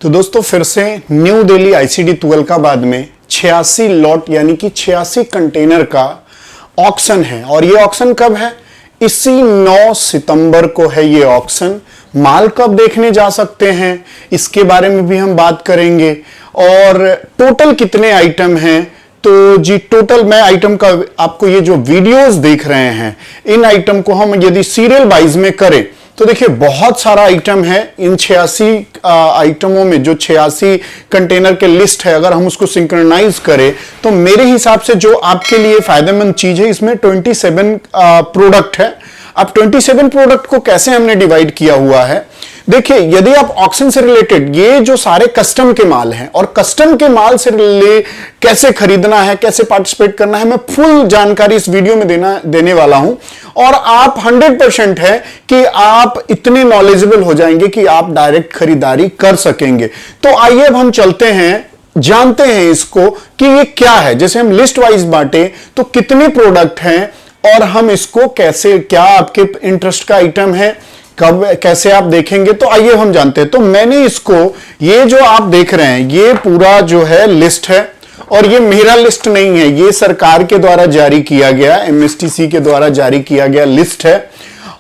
तो दोस्तों फिर से न्यू दिल्ली आईसीडी तुगलकाबाद में 86 लॉट यानी कि 86 कंटेनर का ऑक्शन है। और ये ऑक्शन कब है? इसी 9 सितंबर को है ये ऑक्शन। माल कब देखने जा सकते हैं इसके बारे में भी हम बात करेंगे। और टोटल कितने आइटम हैं, तो जी टोटल मैं आइटम का आपको ये जो वीडियोस देख रहे हैं इन आइटम को हम यदि सीरियल वाइज में करें तो देखिए बहुत सारा आइटम है। इन 86 आइटमों में जो 86 कंटेनर के लिस्ट है, अगर हम उसको सिंक्रोनाइज करें तो मेरे हिसाब से जो आपके लिए फायदेमंद चीज है इसमें 27 प्रोडक्ट है। अब 27 प्रोडक्ट को कैसे हमने डिवाइड किया हुआ है, देखिए यदि आप ऑक्शन से रिलेटेड ये जो सारे कस्टम के माल हैं और कस्टम के माल से कैसे खरीदना है, कैसे पार्टिसिपेट करना है, मैं फुल जानकारी इस वीडियो में देने वाला हूं। और आप 100% है कि आप इतने नॉलेजेबल हो जाएंगे कि आप डायरेक्ट खरीदारी कर सकेंगे। तो आइए अब हम चलते हैं, जानते हैं इसको कि ये क्या है। जैसे हम लिस्ट वाइज बांटे तो कितने प्रोडक्ट हैं और हम इसको कैसे, क्या आपके इंटरेस्ट का आइटम है, कब कैसे आप देखेंगे, तो आइए हम जानते हैं। तो मैंने इसको, ये जो आप देख रहे हैं ये पूरा जो है लिस्ट है और ये मेरा लिस्ट नहीं है, ये सरकार के द्वारा जारी किया गया, एमएसटीसी के द्वारा जारी किया गया लिस्ट है।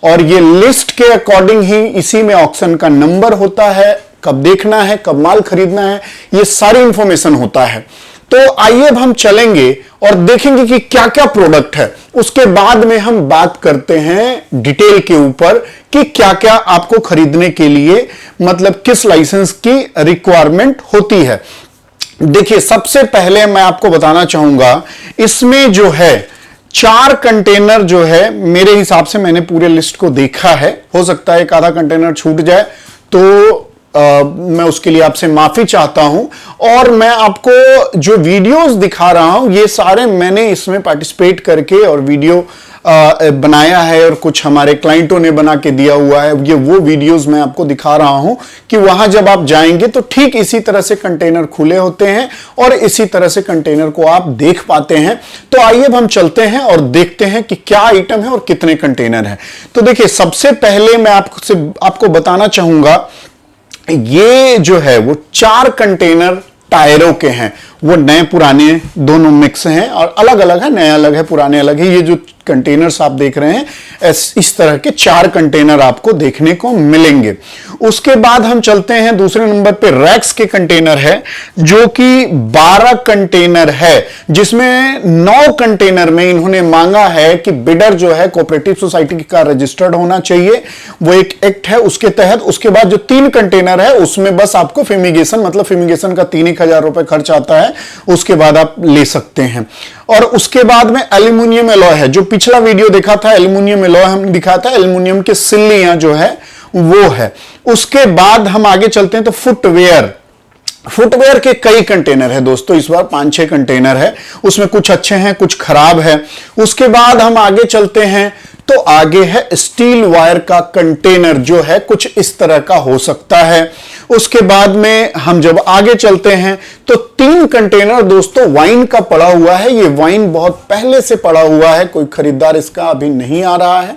और ये लिस्ट के अकॉर्डिंग ही इसी में ऑक्शन का नंबर होता है, कब देखना है, कब माल खरीदना है, ये सारी इंफॉर्मेशन होता है। तो आइए अब हम चलेंगे और देखेंगे कि क्या क्या प्रोडक्ट है। उसके बाद में हम बात करते हैं डिटेल के ऊपर कि क्या क्या आपको खरीदने के लिए, मतलब किस लाइसेंस की रिक्वायरमेंट होती है। देखिए सबसे पहले मैं आपको बताना चाहूंगा, इसमें जो है 4 कंटेनर जो है, मेरे हिसाब से मैंने पूरे लिस्ट को देखा है, हो सकता है एक आधा कंटेनर छूट जाए तो मैं उसके लिए आपसे माफी चाहता हूं। और मैं आपको जो वीडियोस दिखा रहा हूं ये सारे मैंने इसमें पार्टिसिपेट करके और वीडियो बनाया है और कुछ हमारे क्लाइंटों ने बना के दिया हुआ है। ये वो वीडियोस मैं आपको दिखा रहा हूं कि वहां जब आप जाएंगे तो ठीक इसी तरह से कंटेनर खुले होते हैं और इसी तरह से कंटेनर को आप देख पाते हैं। तो आइए अब हम चलते हैं और देखते हैं कि क्या आइटम है और कितने कंटेनर है। तो देखिए सबसे पहले मैं आपको बताना चाहूंगा, ये जो है वो 4 कंटेनर टायरों के हैं। वो नए पुराने दोनों मिक्स हैं और अलग अलग है, नए अलग है, पुराने अलग है। ये जो कंटेनर्स आप देख रहे हैं इस तरह के 4 कंटेनर आपको देखने को मिलेंगे। उसके बाद हम चलते हैं दूसरे नंबर पे, रैक्स के कंटेनर है जो कि 12 कंटेनर है, जिसमें 9 कंटेनर में इन्होंने मांगा है कि बिडर जो है कोऑपरेटिव सोसाइटी का रजिस्टर्ड होना चाहिए, वो एक एक्ट है उसके तहत। उसके बाद जो 3 कंटेनर है उसमें बस आपको फ्यूमिगेशन, मतलब फ्यूमिगेशन का 3,000 रुपए खर्च आता है, उसके बाद आप ले सकते हैं। और उसके बाद में एल्यूमिनियम एलॉय है, जो पिछला वीडियो देखा था एल्यूमिनियम एलॉय हमने दिखाया था, एल्यूमिनियम के सिल्लियां जो है वो है। उसके बाद हम आगे चलते हैं तो फुटवेयर के कई कंटेनर है दोस्तों, इस बार 5-6 कंटेनर है, उसमें कुछ अच्छे हैं कुछ खराब है। उसके बाद हम आगे चलते हैं तो आगे है स्टील वायर का कंटेनर जो है कुछ इस तरह का हो सकता है। उसके बाद में हम जब आगे चलते हैं तो 3 कंटेनर दोस्तों वाइन का पड़ा हुआ है। ये वाइन बहुत पहले से पड़ा हुआ है, कोई खरीदार इसका अभी नहीं आ रहा है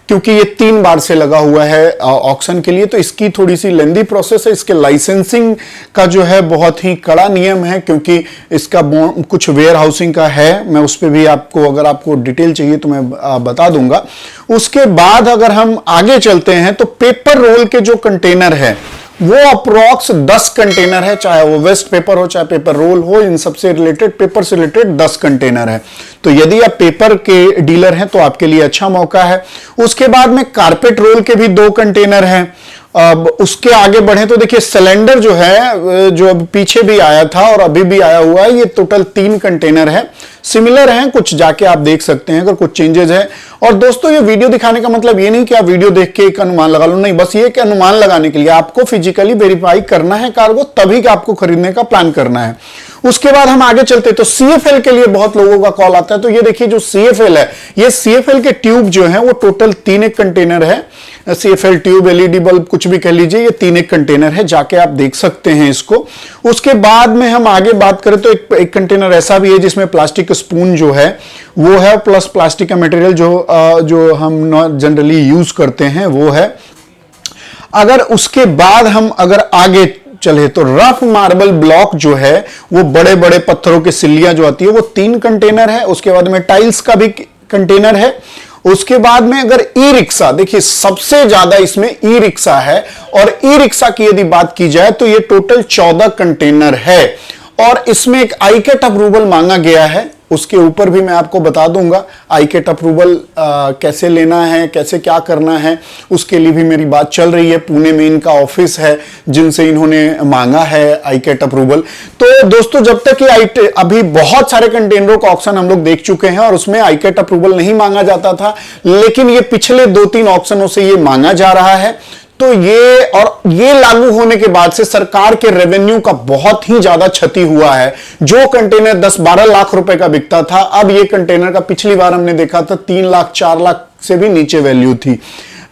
क्योंकि ये 3 बार से लगा हुआ है ऑक्शन के लिए, तो इसकी थोड़ी सी लेंदी प्रोसेस है। इसके लाइसेंसिंग का जो है बहुत ही कड़ा नियम है क्योंकि इसका कुछ वेयर हाउसिंग का है, मैं उस पर भी आपको, अगर आपको डिटेल चाहिए तो मैं बता दूंगा। उसके बाद अगर हम आगे चलते हैं तो पेपर रोल के जो कंटेनर है वो अप्रोक्स 10 कंटेनर है, चाहे वो वेस्ट पेपर हो चाहे पेपर रोल हो, इन सबसे रिलेटेड, पेपर से रिलेटेड 10 कंटेनर है। तो यदि आप पेपर के डीलर हैं तो आपके लिए अच्छा मौका है। उसके बाद में कारपेट रोल के भी 2 कंटेनर हैं। अब उसके आगे बढ़े तो देखिए सिलेंडर जो है, जो अब पीछे भी आया था और अभी भी आया हुआ है, ये टोटल 3 कंटेनर है, सिमिलर हैं कुछ, जाके आप देख सकते हैं अगर कुछ चेंजेस है। और दोस्तों ये वीडियो दिखाने का मतलब ये नहीं कि आप वीडियो देख के एक अनुमान लगा लो, नहीं, बस ये कि अनुमान लगाने के लिए आपको फिजिकली वेरीफाई करना है कार्गो, तभी आपको खरीदने का प्लान करना है। उसके बाद हम आगे चलते तो सीएफएल के लिए बहुत लोगों का कॉल आता है। तो ये देखिए जो सीएफएल है, ये सीएफएल के ट्यूब जो है वो टोटल 3 कंटेनर है। सीएफएल ट्यूब, एलईडी बल्ब, कुछ भी कह लीजिए, ये 3 कंटेनर है, जाके आप देख सकते हैं इसको। उसके बाद में हम आगे बात करें तो एक कंटेनर ऐसा भी है जिसमें प्लास्टिक स्पून जो है वो है, प्लस प्लास्टिक का मटेरियल जो हम जनरली यूज करते हैं वो है। अगर उसके बाद हम अगर आगे चले तो रफ मार्बल ब्लॉक जो है वो बड़े बड़े पत्थरों की सिल्लियां जो आती है वो 3 कंटेनर है। उसके बाद में टाइल्स का भी कंटेनर है। उसके बाद में अगर ई रिक्शा, देखिए सबसे ज्यादा इसमें ई रिक्शा है, और ई रिक्शा की यदि बात की जाए तो ये टोटल 14 कंटेनर है। और इसमें एक आईकेट अप्रूवल मांगा गया है, उसके ऊपर भी मैं आपको बता दूंगा आईकेट अप्रूवल कैसे लेना है, कैसे क्या करना है, उसके लिए भी मेरी बात चल रही है। पुणे में इनका ऑफिस है जिनसे इन्होंने मांगा है आईकेट अप्रूवल। तो दोस्तों जब तक ये अभी बहुत सारे कंटेनरों का ऑक्शन हम लोग देख चुके हैं और उसमें आईकेट अप्रूवल नहीं मांगा जाता था, लेकिन ये पिछले 2-3 ऑक्शनों से ये मांगा जा रहा है। तो ये लागू होने के बाद से सरकार के रेवेन्यू का बहुत ही ज्यादा क्षति हुआ है। जो कंटेनर 10-12 लाख रुपए का बिकता था, अब ये कंटेनर का पिछली बार हमने देखा था 3 लाख 4 लाख से भी नीचे वैल्यू थी।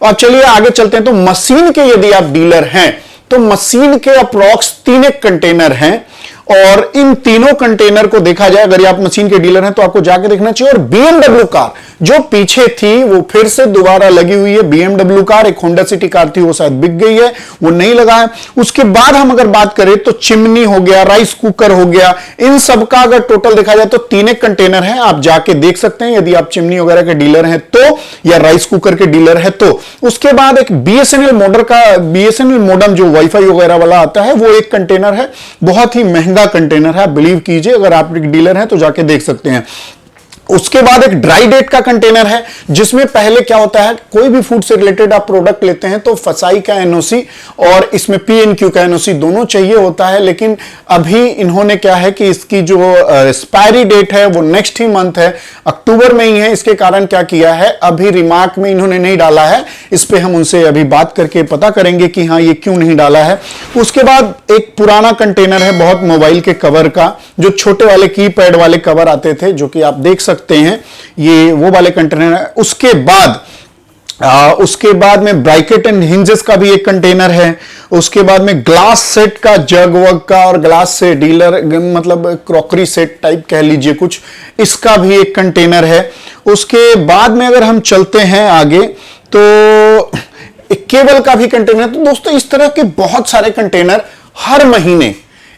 अब चलिए आगे चलते हैं। तो मशीन के यदि आप डीलर हैं तो मशीन के अप्रॉक्स 3 कंटेनर हैं, और इन तीनों कंटेनर को देखा जाए, अगर आप मशीन के डीलर हैं तो आपको जाके देखना चाहिए। और बीएमडब्ल्यू कार जो पीछे थी वो फिर से दोबारा लगी हुई है। बीएमडब्ल्यू कार, एक होंडा सिटी कार थी वो शायद बिक गई है, वो नहीं लगा है। उसके बाद हम अगर बात करें तो चिमनी हो गया, राइस कुकर हो गया, इन सब का अगर टोटल देखा जाए तो 3 कंटेनर है। आप जाके देख सकते हैं यदि आप चिमनी वगैरह के डीलर हैं तो, या राइस कुकर के डीलर है तो। उसके बाद एक बीएसएनएल मोडम जो वाईफाई वगैरह वाला आता है वो एक कंटेनर है, बहुत ही महंगा कंटेनर है, आप बिलीव कीजिए। अगर आप एक डीलर हैं तो जाके देख सकते हैं। उसके बाद एक ड्राई डेट का कंटेनर है, जिसमें पहले क्या होता है, कोई भी फूड से रिलेटेड आप प्रोडक्ट लेते हैं तो फसाई का एनओसी और इसमें पीएनक्यू का एनओसी दोनों चाहिए होता है। लेकिन अभी इन्होंने क्या है कि इसकी जो एक्सपायरी डेट है वो नेक्स्ट ही मंथ है, अक्टूबर में ही है। इसके कारण क्या किया है, अभी रिमार्क में इन्होंने नहीं डाला है। इस पे हम उनसे अभी बात करके पता करेंगे कि हाँ ये क्यों नहीं डाला है। उसके बाद एक पुराना कंटेनर है बहुत, मोबाइल के कवर का, जो छोटे वाले कीपैड वाले कवर आते थे, जो कि आप देख सकते हैं, ये वो वाले कंटेनर है। उसके बाद में ब्रैकेट एंड हिंजेस का भी एक कंटेनर है। उसके बाद में ग्लास सेट का, जग वग का और ग्लास से डीलर मतलब क्रॉकरी सेट टाइप कह लीजिए कुछ, इसका भी एक कंटेनर है। उसके बाद में अगर हम चलते हैं आगे तो एक केबल का भी कंटेनर। तो दोस्तों इस तरह के बहुत सारे कंटेनर हर महीने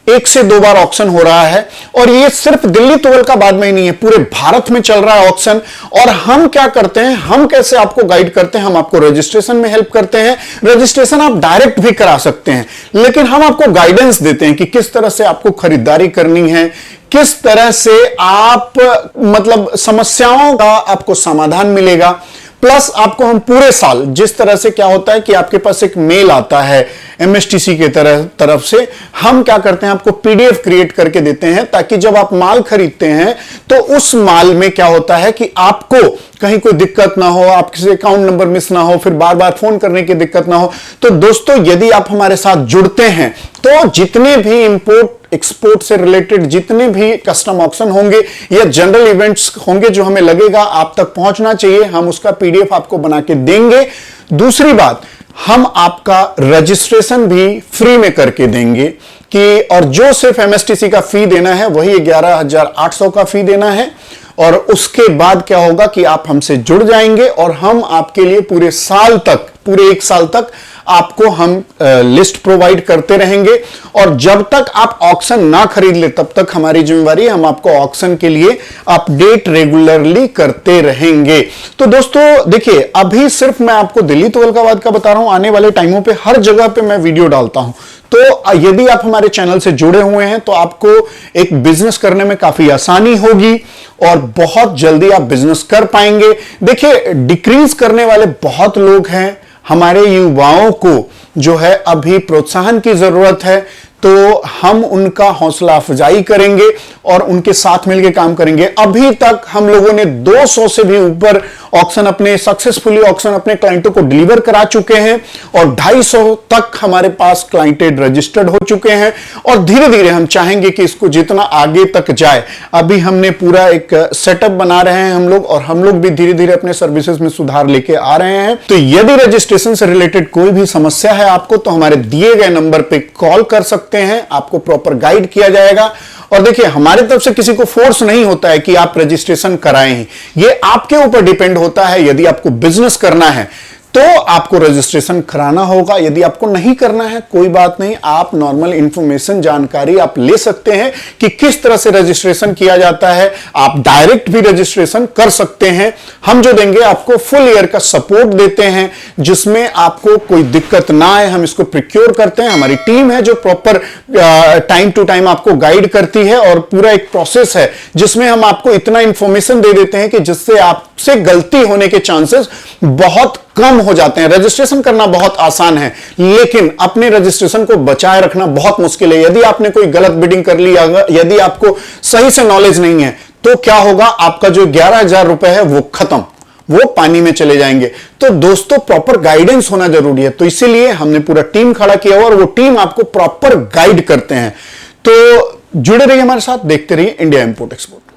1 से 2 बार ऑक्शन हो रहा है, और ये सिर्फ दिल्ली तुगलकाबाद में ही नहीं है, पूरे भारत में चल रहा है ऑक्शन। और हम क्या करते हैं, हम कैसे आपको गाइड करते हैं, हम आपको रजिस्ट्रेशन में हेल्प करते हैं। रजिस्ट्रेशन आप डायरेक्ट भी करा सकते हैं, लेकिन हम आपको गाइडेंस देते हैं कि किस तरह से आपको खरीदारी करनी है, किस तरह से आप मतलब समस्याओं का आपको समाधान मिलेगा। प्लस आपको हम पूरे साल, जिस तरह से क्या होता है कि आपके पास एक मेल आता है एमएसटीसी के तरफ से, हम क्या करते हैं आपको पीडीएफ क्रिएट करके देते हैं, ताकि जब आप माल खरीदते हैं तो उस माल में क्या होता है कि आपको कहीं कोई दिक्कत ना हो, आपके अकाउंट नंबर मिस ना हो, फिर बार बार फोन करने की दिक्कत ना हो। तो दोस्तों यदि आप हमारे साथ जुड़ते हैं तो जितने भी इंपोर्ट एक्सपोर्ट से रिलेटेड जितने भी कस्टम ऑक्शन होंगे या जनरल इवेंट्स होंगे जो हमें लगेगा आप तक पहुंचना चाहिए, हम उसका पीडीएफ आपको बना के देंगे। दूसरी बात, हम आपका रजिस्ट्रेशन भी फ्री में करके देंगे कि, और जो सिर्फ एमएसटीसी का फी देना है वही 11,800 का फी देना है। और उसके बाद क्या होगा कि आप हमसे जुड़ जाएंगे और हम आपके लिए पूरे साल तक, पूरे 1 साल तक आपको हम लिस्ट प्रोवाइड करते रहेंगे। और जब तक आप ऑक्शन ना खरीद ले तब तक हमारी जिम्मेवारी है, हम आपको ऑक्शन के लिए अपडेट रेगुलरली करते रहेंगे। तो दोस्तों देखिए, अभी सिर्फ मैं आपको दिल्ली तुगलकाबाद का बता रहा हूं, आने वाले टाइमों पे हर जगह पे मैं वीडियो डालता हूं। तो यदि आप हमारे चैनल से जुड़े हुए हैं तो आपको एक बिजनेस करने में काफी आसानी होगी और बहुत जल्दी आप बिजनेस कर पाएंगे। देखिए, डिक्रीज करने वाले बहुत लोग हैं, हमारे युवाओं को जो है अभी प्रोत्साहन की जरूरत है। तो हम उनका हौसला अफजाई करेंगे और उनके साथ मिलकर काम करेंगे। अभी तक हम लोगों ने 200 से भी ऊपर ऑक्शन अपने सक्सेसफुली ऑक्शन अपने क्लाइंटों को डिलीवर करा चुके हैं और 250 तक हमारे पास क्लाइंटेड रजिस्टर्ड हो चुके हैं। और धीरे धीरे हम चाहेंगे कि इसको जितना आगे तक जाए, अभी हमने पूरा एक सेटअप बना रहे हैं हम लोग, और हम लोग भी धीरे धीरे अपने सर्विसेज में सुधार लेके आ रहे हैं। तो यदि रजिस्ट्रेशन से रिलेटेड कोई भी समस्या है आपको तो हमारे दिए गए नंबर पे कॉल कर सकते हैं, आपको प्रॉपर गाइड किया जाएगा। और देखिए, हमारी तरफ से किसी को फोर्स नहीं होता है कि आप रजिस्ट्रेशन कराएं ही, ये आपके ऊपर डिपेंड होता है। यदि आपको बिजनेस करना है तो आपको रजिस्ट्रेशन कराना होगा। यदि आपको नहीं करना है कोई बात नहीं, आप नॉर्मल इंफॉर्मेशन जानकारी आप ले सकते हैं कि किस तरह से रजिस्ट्रेशन किया जाता है। आप डायरेक्ट भी रजिस्ट्रेशन कर सकते हैं। हम जो देंगे आपको फुल ईयर का सपोर्ट देते हैं जिसमें आपको कोई दिक्कत ना आए। हम इसको प्रिक्योर करते हैं, हमारी टीम है जो प्रॉपर टाइम टू टाइम आपको गाइड करती है और पूरा एक प्रोसेस है जिसमें हम आपको इतना इंफॉर्मेशन दे देते हैं कि जिससे आपसे गलती होने के चांसेस बहुत कम हो जाते हैं। रजिस्ट्रेशन करना बहुत आसान है लेकिन अपने रजिस्ट्रेशन को बचाए रखना बहुत मुश्किल है। यदि आपने कोई गलत बिडिंग कर ली, यदि आपको सही से नॉलेज नहीं है तो क्या होगा, आपका जो 11,000 रुपए है वो खत्म, वो पानी में चले जाएंगे। तो दोस्तों प्रॉपर गाइडेंस होना जरूरी है, तो इसीलिए हमने पूरा टीम खड़ा किया हुआ और वो टीम आपको प्रॉपर गाइड करते हैं। तो जुड़े रहिए हमारे साथ, देखते रहिए इंडिया इंपोर्ट एक्सपोर्ट।